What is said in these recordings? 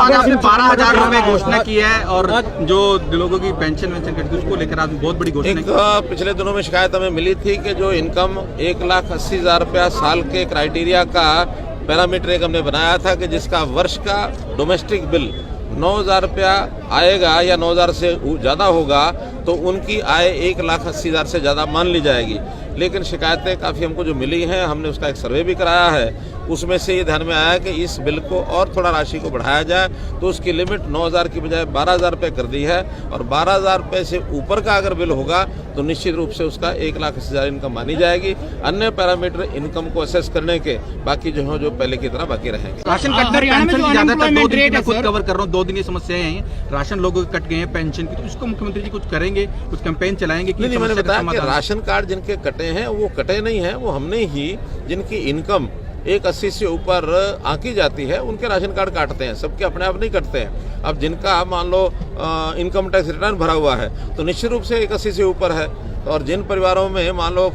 बाद आपने 12,000 रुपए घोषणा की है और जो लोगों की पेंशन वेंशन कटती है उसको लेकर आज बहुत बड़ी घोषणा की। पिछले दिनों में शिकायत हमें मिली थी कि जो इनकम 1,80,000 रुपया साल के क्राइटेरिया का पैरामीटर एक हमने बनाया था कि जिसका वर्ष का डोमेस्टिक बिल 9,000 रुपया आएगा या 9,000 से ज़्यादा होगा तो उनकी आय 1,80,000 से ज़्यादा मान ली जाएगी। लेकिन शिकायतें काफ़ी हमको जो मिली हैं, हमने उसका एक सर्वे भी कराया है, उसमें से ये ध्यान में आया कि इस बिल को और थोड़ा राशि को बढ़ाया जाए, तो उसकी लिमिट 9,000 की बजाय 12,000 रुपये कर दी है। और 12,000 रुपये से ऊपर का अगर बिल होगा तो निश्चित रूप से उसका 1,80,000 इनकम मानी जाएगी। अन्य पैरामीटर इनकम को असेस करने के बाकी जो है जो पहले की तरह बाकी रहेंगे। राशन कटना पेंशन की ज्यादातर 2 दिन मैं खुद कवर कर रहा हूँ, 2 दिन ये समस्याएं हैं, राशन लोगों के कट गए हैं पेंशन की, तो उसको मुख्यमंत्री जी कुछ करेंगे, कुछ कैंपेन चलाएंगे? नहीं, मैंने बताया कि राशन कार्ड जिनके कटे हैं वो कटे नहीं हैं, वो हमने ही जिनकी इनकम 1,80 से ऊपर आंकी जाती है उनके राशन कार्ड काटते हैं, सबके अपने आप नहीं कटते हैं। अब जिनका मान लो इनकम टैक्स रिटर्न भरा हुआ है तो निश्चित रूप से 1,80 से ऊपर है, और जिन परिवारों में मान लो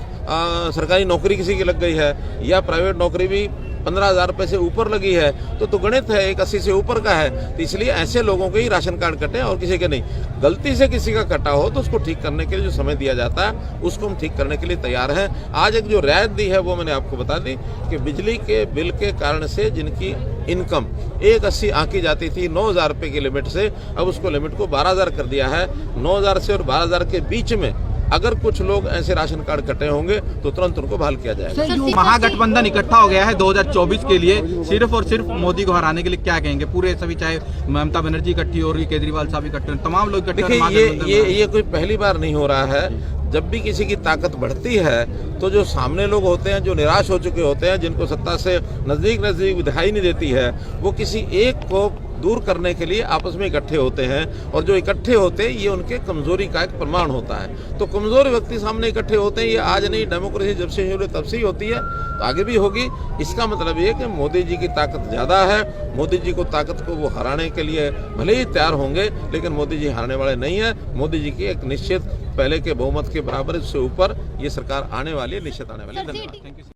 सरकारी नौकरी किसी की लग गई है या प्राइवेट नौकरी भी 15,000 रुपये से ऊपर लगी है तो गणित है 1,80 से ऊपर का है, तो इसलिए ऐसे लोगों के ही राशन कार्ड कटे और किसी के नहीं। गलती से किसी का कटा हो तो उसको ठीक करने के लिए जो समय दिया जाता है उसको हम ठीक करने के लिए तैयार हैं। आज एक जो रियायत दी है वो मैंने आपको बता दी कि बिजली के बिल के कारण से जिनकी इनकम 1,80 आंकी जाती थी 9,000 रुपये की लिमिट से, अब उसको लिमिट को 12,000 कर दिया है। 9,000 से और 12,000 के बीच में अगर कुछ लोग ऐसे राशन कार्ड कटे होंगे तो तुरंत उनको बहाल किया जाएगा। महागठबंधन इकट्ठा हो गया है 2024 के लिए, सिर्फ और सिर्फ मोदी को हराने के लिए, क्या कहेंगे? पूरे सभी, चाहे ममता बनर्जी इकट्ठी हो रही, केजरीवाल साहब इकट्ठे, तमाम लोग इकट्ठे। देखिए ये कोई पहली बार नहीं हो रहा है। जब भी किसी की ताकत बढ़ती है तो जो सामने लोग होते हैं, जो निराश हो चुके होते हैं, जिनको सत्ता से नजदीक दिखाई नहीं देती है, वो किसी एक को दूर करने के लिए आपस में इकट्ठे होते हैं, और जो इकट्ठे होते हैं ये उनके कमजोरी का एक प्रमाण होता है। तो कमजोर व्यक्ति सामने इकट्ठे होते हैं, ये आज नहीं, डेमोक्रेसी जब से शुरू तब से ही होती है, तो आगे भी होगी। इसका मतलब ये कि मोदी जी की ताकत ज़्यादा है, मोदी जी को ताकत को वो हराने के लिए भले ही तैयार होंगे लेकिन मोदी जी हारने वाले नहीं है। मोदी जी की एक निश्चित पहले के बहुमत के बराबर से ऊपर ये सरकार आने वाली है, निश्चित आने वाली है। धन्यवाद।